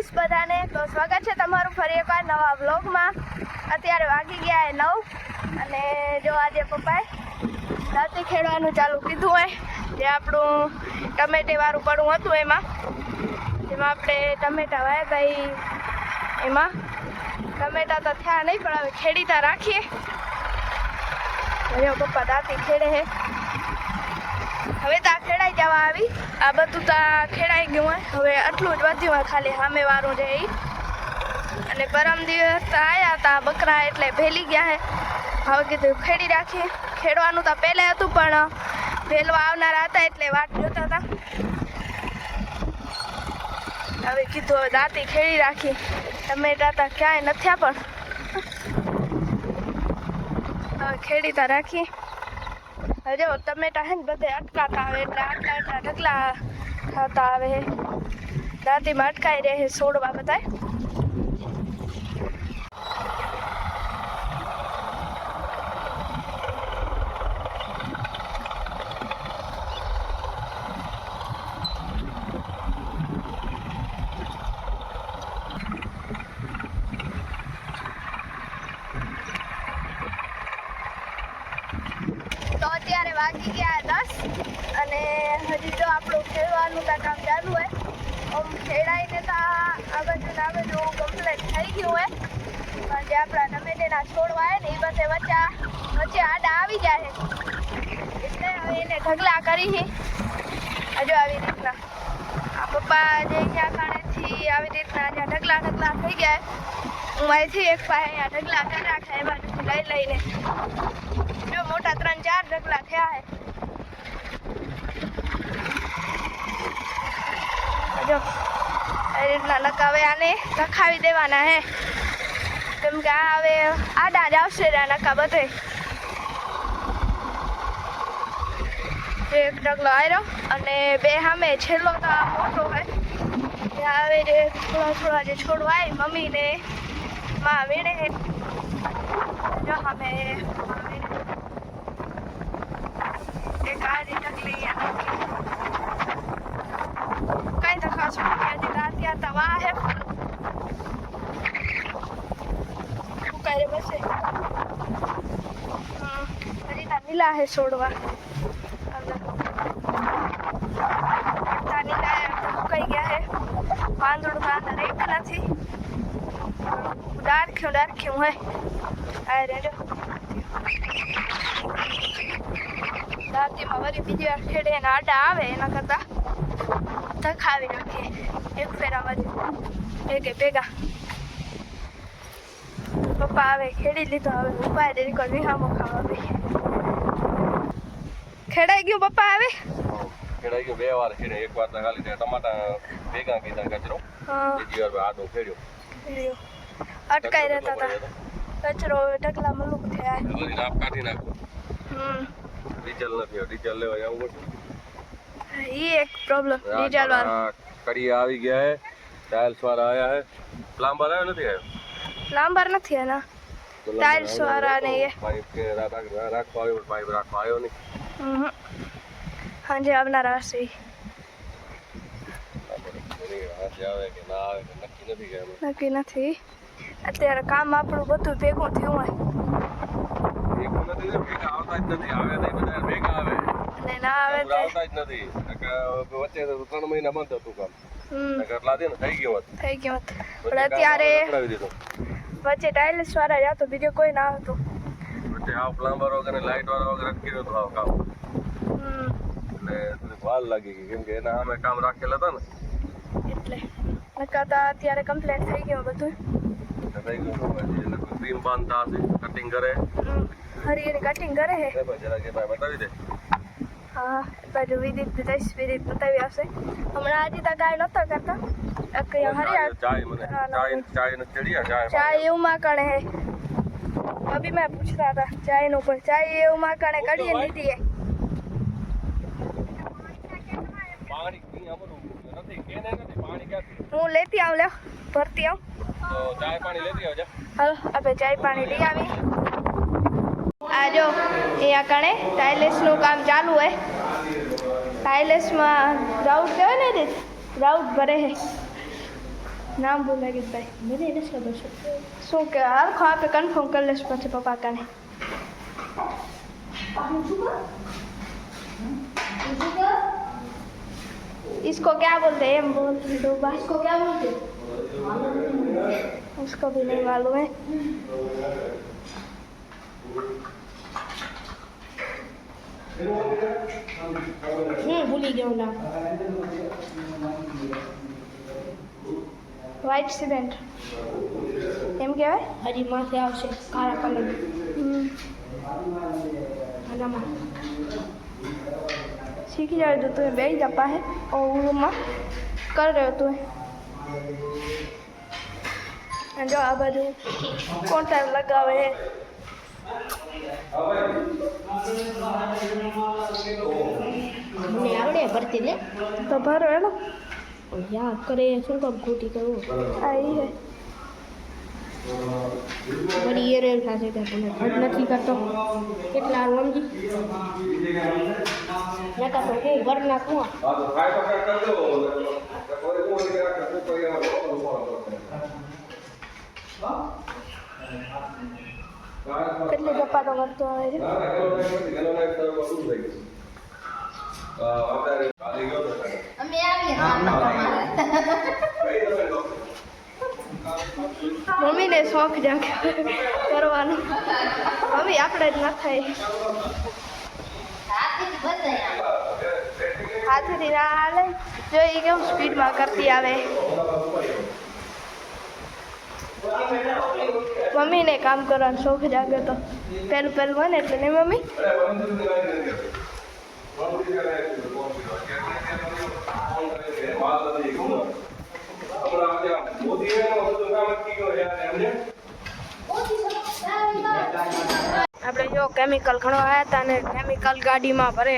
દ્વારકાધીશ બધાને. તો સ્વાગત છે તમારું ફરી એકવાર નવા વ્લોગમાં. અત્યારે વાગી ગયા 9 અને જો આજે પપ્પાએ દાંતી ખેડવાનું ચાલુ કીધું હોય. જે આપણું ટમેટેવાળું પડું હતું જેમાં આપણે ટમેટા વાયા ભાઈ, એમાં ટમેટા તો થયા નહીં પણ હવે ખેડીતા રાખીએ. જો પપ્પા દાંતી ખેડે છે. હવે તો આ ખેડાઈ જવા આવી, આ બધું તો ખેડાઈ ગયું હોય. હવે આટલું જ વધ્યું હોય, ખાલી સામે વાળું છે એ. અને પરમ દિવસ આવ્યા હતા બકરા એટલે ભેલી ગયા છે. હવે કીધું ખેડી રાખીએ. ખેડવાનું તો પહેલે હતું પણ ભેલવા આવનારા હતા એટલે વાટ જોતા હતા. હવે કીધું હવે દાંતી ખેડી રાખી. ટમેટા તો ક્યાંય નથી પણ હવે ખેડીતા રાખીએ. જો ટમેટા હે ને બધે અટકાતા આવે એટલે આટલા ઢગલા થતા આવે. દાંતીમાં અટકાઈ રહે છોડવા બધા. તો અત્યારે વાગી ગયા 10 અને હજી જો આપણું ખેડવાનું કામ ચાલુ હોય. આમ ખેડાઈને તો આ બાજુ કમ્પ્લીટ થઈ ગયું હોય. પણ જે આપણા ટમેટેના છોડવા હોય ને એ બધે વચ્ચે આડા આવી જાય એટલે હવે એને ઢગલા કરી હજુ આવી રીતના આ પપ્પા જે અહીંયા કારણેથી આવી રીતના જ્યાં ઢગલા થઈ ગયા. હું અહીંથી એક પાસે અહીંયા ઢગલા કરી રાખે એ બાજુથી લઈને જો મોટા 3-4 ઢગલા થયા છે. જો એ રીતના નકાવે આને નખાવી દેવાના હે, કેમ કે આ હવે આડા જ આવશે નકા બધે. એક ઢગલો આવ્યો અને બે સામે છેલ્લો તો આ મોટો હોય. હવે જે થોડા જે છોડવા આવે મમ્મી ને માં વીણે જો સામે એક આડી ઢગલી કઈ તો ખાસ ત્યાં તો વાહ હે ઉકારે બસે. હજી તા નીલા હે છોડવા ઉકાઈ ગયા હે. પાંદડું તો અંદર એક નથી, ડાર્ખ્યું હોય. આ રેજો દાંતીમાં વળી બીજી વાર ખેડે અને આડા આવે એના કરતાં ધખાવી નાખીએ એક ફેરામાં ભેગા. પપ્પા આવે ખેડી લીધો. હવે ઉપાય દે કોઈ વિહામો ખાવા દે. ખેડાઈ ગયું પપ્પા આવે ખેડાઈ ગયું 2 વાર ખેડે. એક વાર તો ખાલી ટમાટા ભેગા કીધા કચરો, બીજી વાર આડો ખેડ્યો. અટકાઈ રહેતા હતા કચરો ઢગલા મલુક થયા. આપ કાઢી નાખો. ડીઝલ નથી, ડીઝલ લેવા જવું પડશે. એ એક પ્રોબ્લેમ ડીઝલ વાળો. કડી આવી ગયા હે, ટાઇલ્સ વાળા આયા હે. પ્લમ્બર આવ્યો નથી આવ્યો? પ્લમ્બર નથી એના, ટાઇલ્સ વાળા ને એ પાઇપ કે રાખવા આવ્યો, પાઇપ રાખવા આવ્યો નહીં. હાંજે આવનારા હશે. આજે આવે કે ના આવે નક્કી નથી. અત્યારે કામ આપણું બધું ભેગું થયું હોય. ભેગું નથી, ભેગા આવતા જ નથી. આવે નહીં બધા ભેગા આવે અને ના આવે તો આવતા જ નથી. વચ્ચે 3 મહિના બંધ હતું કામ. એટલા દે ને થઈ ગયું પણ અત્યારે વચ્ચે ટાઇલ્સ વાળા જતો, બીજો કોઈ ના હતું. વચ્ચે આ પ્લમ્બર વગર લાઇટ વાળા વગર કર્યું હતું કામ. એટલે વાર લાગી ગઈ કેમ કે એના સામે કામ રાખેલા હતા ને એટલે નકાતા અત્યારે કમ્પ્લીટ થઈ ગયું બધું. થઈ ગયું ક્રીમ બાંધતા હશે, કટિંગ કરે. હરિયરી કટિંગ કરે હે. જરા કે ભાઈ બતાવી દે. હા બાજુ વિદિત બતાવી આવશે. હમણાં આજે તો ગાય નહોતા કરતા. ચાય એવું માકણે હે. અભી મેં પૂછતા હતા ચાય નું, પણ ચાય એવું માકણે કઢીએ લીધી હે. હું લેતી આવું, લ્યો ભરતી આવું. ચાય પાણી લેતી આવજો. હાલો આપણે ચાય પાણી લઈ આવી. આ જો અહીંયા કણે ટાઇલ્સનું કામ ચાલુ હોય. ટાઇલ્સમાં રાઉટ કહેવાય ને, રાઉટ ભરે છે. નામ ભૂલાઈ ગયું ભાઈ. મને નથી ખબર છે શું કે હરખો આપણે કન્ફર્મ કરી લઈશું પછી પપ્પા કાને. इसको क्या बोलते हैं? बोल दो बार. इसको क्या बोलते हैं? उसको भी नहीं मालूम है. भूली गया नाम. व्हाइट सीमेंट એમ કહેવાય. હજી માથે આવશે કાળા કલર. આનામાં सीखी जाए तो तुम्हें बैठ जापा है और रूम में कर रहे हो तुम्हें जो आ बाजू कौन टाइम लगावे है. आवड़े भरती ले तो भरो है ना यार करे શું કામ ખોટી કરવું આવી है बड़ी ये रेल था से તમને ઘટ નથી કરતો કેટલા રમજી નકા તો કે ઘરના કુવા કેટલી ગપ્પા તો કરતો આવે છે. અમે આવીએ મમ્મીને શોખ જાગ કરવાનો. મમ્મી આપણે જ ના થાય હાથેથી ના હાલે. જો એ કેવું સ્પીડમાં કરતી આવે. મમ્મીને કામ કરવાનો શોખ જાગે તો પહેલું બને એટલે નહીં મમ્મી. આપણે જો કેમિકલ ઘણો આવ્યા હતા ને કેમિકલ ગાડીમાં ભરે.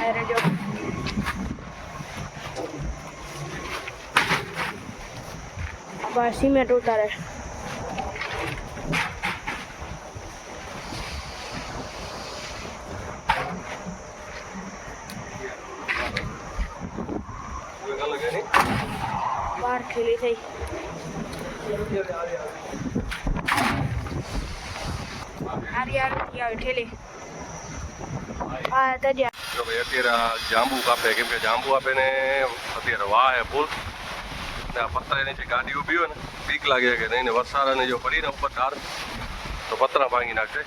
અરે જો બસ સિમેન્ટ ઉતારે. बाहर खेली थी ઠેલી હા તજ્યા. જો ભાઈ અત્યારે જાંબુ કાપે કેમ કે જાંબુ આપે ને અત્યારે વાહ હે ફૂલ ને આ પતરા નીચે ગાડી ઊભી હોય ને બીક લાગે કે નહીં ને વરસાદ જો પડીને ઉપર ડાળ તો પતરા ભાંગી નાખશે.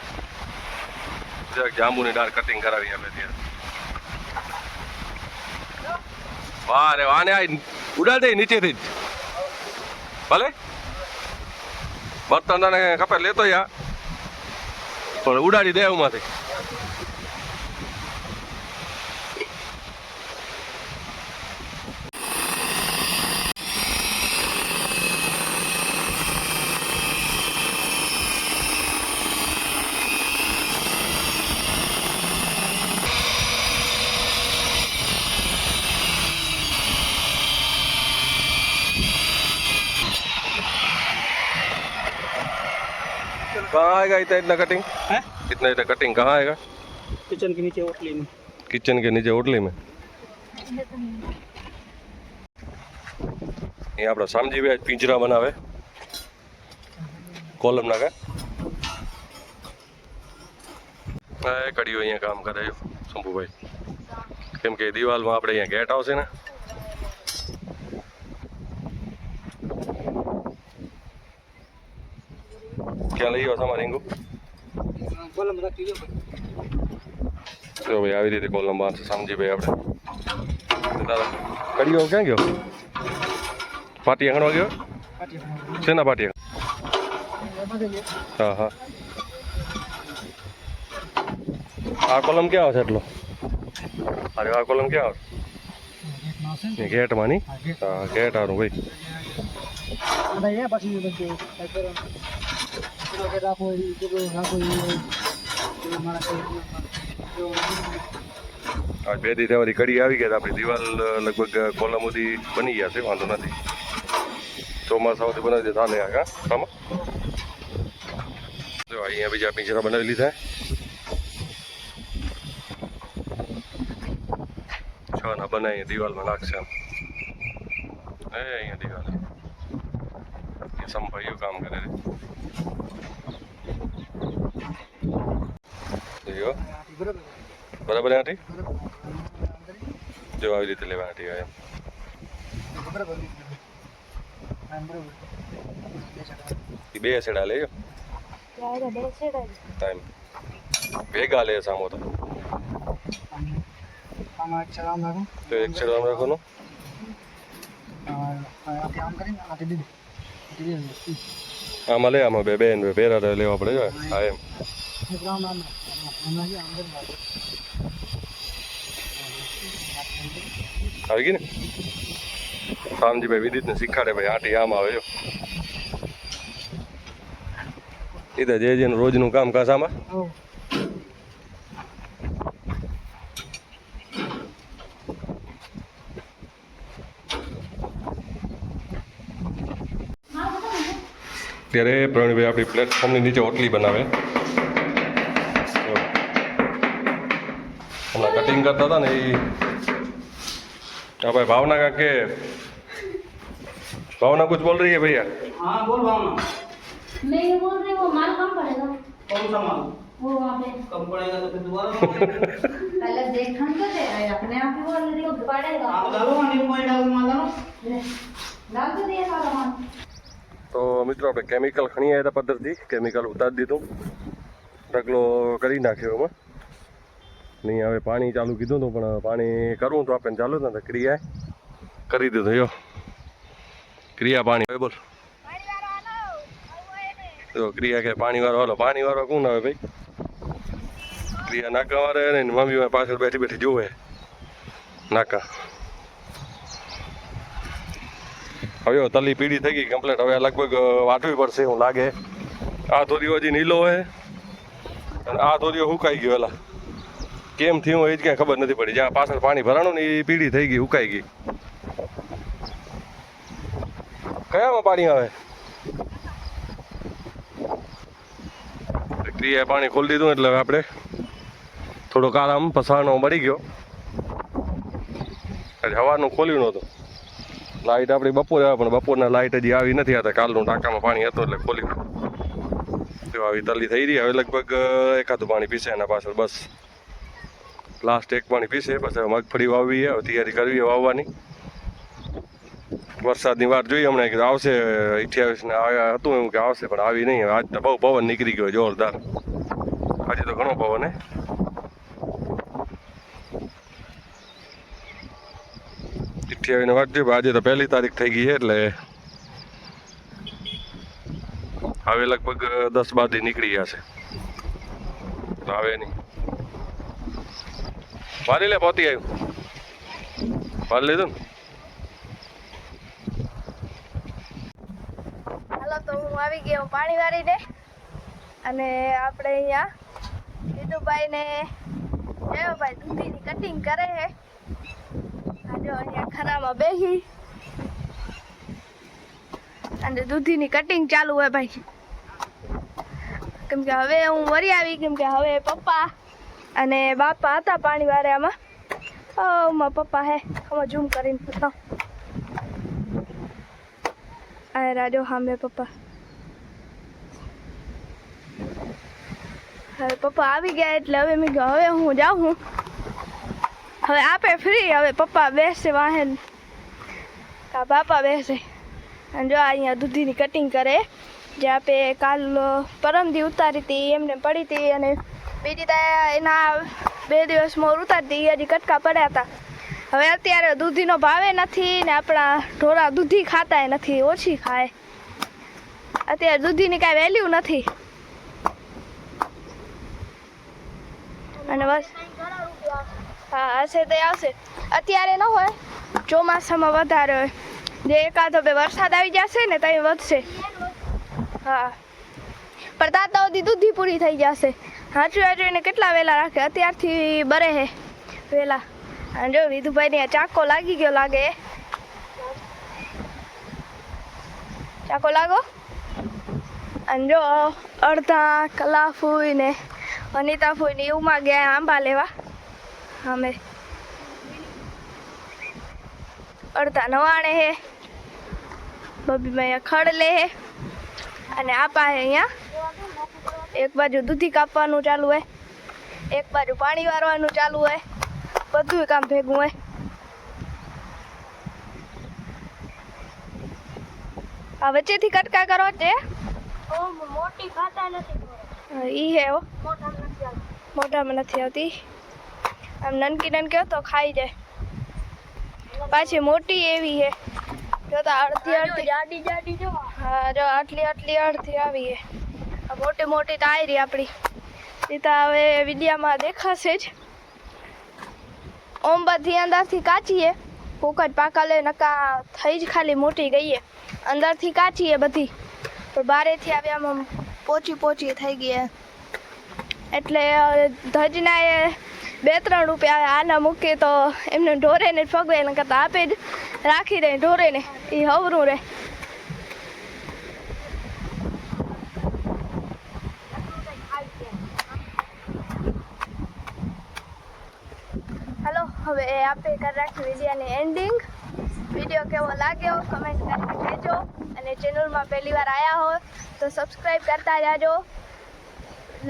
જરાક જાંબુની ડાળ કટિંગ કરાવી આપે ત્યારે. વાહ રે વાહ ને આ ઉડાડ દે નીચેથી જ ભલે બર્તન તને ખપે લેતો યા પણ ઉડાડી દે એમાંથી. कहाँ आएगा इतना कटिंग है? इतना कटिंग कहाँ आएगा? किचन के नीचे ओटली में. किचन के नीचे ओटली में. ये अपना समझी भाई पिंजरा बनावे कॉलम ना का कड़ियो अँ काम करे शंभू भाई केम के दीवाल में अपने अँ गेट आवशे ने क्या लई તમારે ઇંગો કોલમ રાખી દો જો ભાઈ આવી રીતે કોલમ બાંધશે સમજી ભાઈ આપણે દાદા કડીઓ ક્યાં ગયો પાટિયા ખણવા ગયો શેના પાટિયા હા હા આ કોલમ ક્યાં આવશે એટલો અરે આ કોલમ ક્યાં આવશે ગેટમાં નહીં હા ગેટ આવવાનું ભાઈ બે દી થવાથી કડી આવી ગયા આપણી દિવાલ લગભગ કોલમ સુધી બની ગયા છે વાંધો નથી ચોમાસા સુધી બનાવી દે ચાલે હા આમાં જો અહીંયા બીજા પિંજરા બનાવી લીધા છ ના બનાવી દિવાલમાં નાખશે આમ અહીંયા દિવાલ સંભાયું કામ કરે જો બરાબર આંટી જો આવી રીતે લેવા આંટી એમ બે સેડા લેજો ટાઈમ ભેગા લે સામો તો એક સેડ આમ રાખવાનું આમાં લે આમાં બે બેન બેરા લેવા પડે જો હા એમ આવી ગઈ ને રામજીભાઈ વિદિતને શીખાડે ભાઈ આંટી આમ આવે જો એ તો જે જેનું રોજનું કામ કાજ આમાં ત્યારે પ્રવીણભાઈ આપણી પ્લેટફોર્મની નીચે ઓટલી બનાવે હમણાં કટિંગ કરતા હતા ને એ हाँ भाई भावना का के भावना कुछ बोल रही है भैया हाँ बोल भावना मैं ये बोल रही हूँ वो माल कम पड़ेगा कौन सा माल वो वहाँ पे कम पड़ेगा तो फिर दोबारा पहले देखन तो दे रहा है अपने आप ही बोल रही हूँ पड़ेगा आप डालो नींबू पानी डाल के माल डालो डाल तो दिया सारा माल तो मित्रों આપણે કેમિકલ ખણી આવ્યા હતા પદ્ધતિ કેમિકલ ઉતારી દીધું ઢગલો કરી નાખ્યો એમાં નહીં હવે પાણી ચાલુ કીધું હતું પણ પાણી કરવું તો આપણે ચાલુ હતું ક્રિયા કરી દીધું જો ક્રિયા પાણી હવે બોલ જો ક્રિયા કે પાણી વાળો હાલો પાણી વાળો કોણ આવે ભાઈ ક્રિયા નાકા વાળે ને મમ્મી પાછળ બેઠી બેઠી જોવે નાકા હવે તલી પીળી થઈ ગઈ કમ્પ્લેટ હવે લગભગ વાટવી પડશે એવું લાગે આ થોડીઓ હજી નીલો હોય અને આ થોડીઓ હુકાઈ ગયો એલા કેમ થયું એ જ ક્યાંય ખબર નથી પડી જ્યાં પાછળ પાણી ભરાણું ને એ પીળી થઈ ગઈ ઉકાઈ ગઈ કયામાં પાણી આવે ક્રિયાએ પાણી ખોલી દીધું એટલે હવે આપણે થોડોક આરામ પસારનો મળી ગયો હવાનું ખોલ્યું નહોતું લાઇટ આપણી બપોરે આવે પણ બપોરના લાઇટ હજી આવી નથી આવતા કાલનું ટાંકામાં પાણી હતું એટલે ખોલી તો આવી તલી થઈ રહી હવે લગભગ એકાદું પાણી પીશે એના પાછળ બસ લાસ્ટ એક પાણી પીશે પછી મગફળી વાવવી હવે તૈયારી કરવી વાવવાની વરસાદની વાર જોઈએ હમણાં કે આવશે 28 ને આવ્યા હતું એવું કે આવશે પણ આવી નહીં આજ તો બહુ પવન નીકળી ગયો જોરદાર આજે તો ઘણો પવન હે 28 ને વાત જોઈએ આજે તો 1 તારીખ થઈ ગઈ છે એટલે હવે લગભગ 10-12 દી નીકળી ગયા છે તો આવે નહીં વારી લે પહોંચી આવ્યું વારી લીધું ને હાલો તો હું આવી ગયો પાણી વાળીને અને આપણે અહીંયા વિદુભાઈને જયોભાઈ દૂધીની કટિંગ કરે છે જો અહીંયા ખરામાં બેસી અને દૂધીની કટિંગ ચાલુ હોય ભાઈ કેમ કે હવે હું વરી આવી કેમ કે હવે પપ્પા અને બાપા હતા પાણી વાળામાં મારા પપ્પા હે અમે ઝૂમ કરીને બતાવ આ રાજો હા મેં પપ્પા હવે પપ્પા આવી ગયા એટલે હવે મેં કહ્યું હવે હું જાઉં હું હવે આપે ફ્રી હવે પપ્પા બેસે વાહન કા બાપા બેસે અને જો અહીંયા દૂધીની કટિંગ કરે જે આપે કાલ પરમદી ઉતારી હતી એમને પડી હતી અને બીજી એના 2 દિવસ મોર ઉતારતી હજી કટકા પડ્યા હતા હવે અત્યારે દૂધીનો ભાવે નથી ને આપણા ઢોરા દૂધી ખાતા નથી ઓછી ખાય અત્યારે દૂધીની કાંઈ વેલ્યુ નથી અને બસ હા હશે તો આવશે અત્યારે ન હોય ચોમાસામાં વધારે હોય જે એકાદો 2 વરસાદ આવી જશે ને ત્યાં વધશે હા પણ ત્યાં તો બધી દૂધી પૂરી થઈ જશે હાચું કેટલા વહેલા રાખે અત્યારથી બરે હે વહેલા અને જો વિધુભાઈને ચાકો લાગી ગયો લાગે ચાકો લાગો અને જો અડધા કલા ફૂઈને અનિતા ફૂઈને એવુંમાં ગયા આંબા લેવા અમે અડધા નવાણે હે, બબીમાં અહીંયા ખડ લે હે, અને આપા હે અહીંયા એક બાજુ દૂધી કાપવાનું ચાલુ હોય, એક બાજુ પાણી વારવાનું ચાલુ હોય, બધું કામ ભેગું હોય. આ વચ્ચેથી કટકા કરો તે મોટી ખાતા નથી. ઈ હે હો, મોટા નથી. મોટામાં નથી આવતી. આમ નનકી નનકી તો ખાઈ જાય. પાછી મોટી એવી હે, જો તો અડધી અડધી જાડી જાડી જો. હા, જો આટલી આટલી અડધી આવી હે. આ મોટી મોટી તો આવી રહી આપણી. એ તો હવે વિડીયામાં દેખાશે જ. ઓમ બધી અંદરથી કાચી હે, ફૂકટ પાકા લે નકા થઈ જ ખાલી મોટી ગઈ હે. અંદરથી કાચી હે બધી, પણ બારેથી આવી આમ પોચી પોચી થઈ ગઈ હે. એટલે ધજના એ 2-3 રૂપિયા આના મૂકે તો એમને ઢોરે ને ફગવે ને કરતા આપે જ રાખી દે ઢોરે ને, એ હવરું રહે. હાલો, હવે આપણે કરી રાખી વિડીયોની એન્ડિંગ. વિડીયો કેવો લાગ્યો કમેન્ટ કરીને કહેજો, અને ચેનલમાં પહેલી વાર આવ્યા હોય તો સબસ્ક્રાઈબ કરતા જાજો,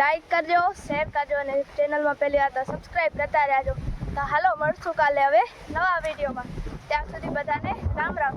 લાઈક કરજો, શેર કરજો, અને ચેનલમાં પહેલી વાર તો સબસ્ક્રાઈબ કરતા રહેજો. તો હાલો, મળશું કાલે હવે નવા વિડીયોમાં. ત્યાં સુધી બધાને રામ રામ.